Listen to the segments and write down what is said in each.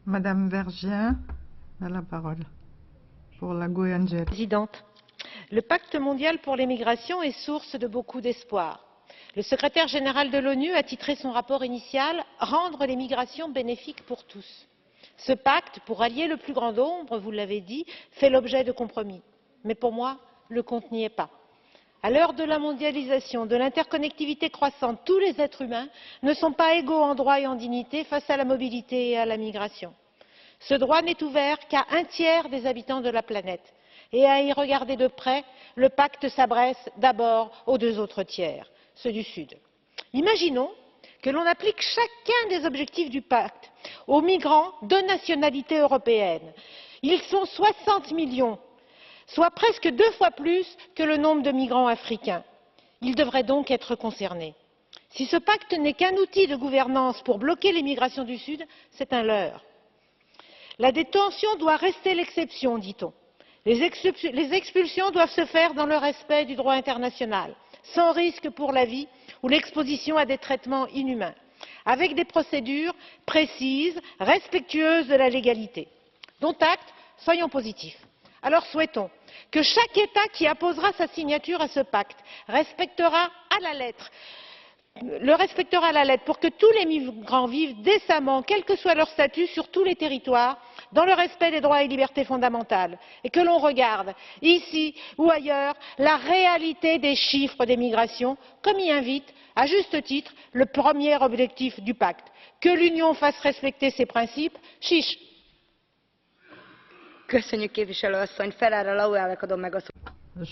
Madame Vergiat a la parole pour la GUE NGL. Présidente, le pacte mondial pour les migrations est source de beaucoup d'espoir. Le secrétaire général de l'ONU a titré son rapport initial « Rendre les migrations bénéfiques pour tous ». Ce pacte, pour allier le plus grand nombre, vous l'avez dit, fait l'objet de compromis. Mais pour moi, le compte n'y est pas. À l'heure de la mondialisation, de l'interconnectivité croissante, tous les êtres humains ne sont pas égaux en droit et en dignité face à la mobilité et à la migration. Ce droit n'est ouvert qu'à un tiers des habitants de la planète. Et à y regarder de près, le pacte s'adresse d'abord aux deux autres tiers, ceux du Sud. Imaginons que l'on applique chacun des objectifs du pacte aux migrants de nationalité européenne. Ils sont 60 millions, soit presque 2 fois plus que le nombre de migrants africains. Ils devraient donc être concernés. Si ce pacte n'est qu'un outil de gouvernance pour bloquer les migrations du Sud, c'est un leurre. La détention doit rester l'exception, dit-on. Les expulsions doivent se faire dans le respect du droit international, sans risque pour la vie ou l'exposition à des traitements inhumains, avec des procédures précises, respectueuses de la légalité. Dont acte, soyons positifs. Alors souhaitons que chaque État qui apposera sa signature à ce pacte le respectera à la lettre pour que tous les migrants vivent décemment, quel que soit leur statut, sur tous les territoires, dans le respect des droits et libertés fondamentales, et que l'on regarde, ici ou ailleurs, la réalité des chiffres des migrations, comme y invite, à juste titre, le premier objectif du pacte. Que l'Union fasse respecter ses principes, chiche. Je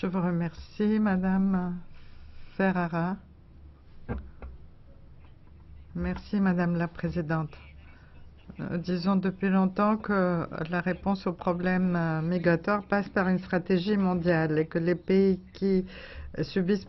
vous remercie, Madame Ferrara. Merci, Madame la Présidente. Disons depuis longtemps que la réponse aux problèmes migratoires passe par une stratégie mondiale et que les pays qui subissent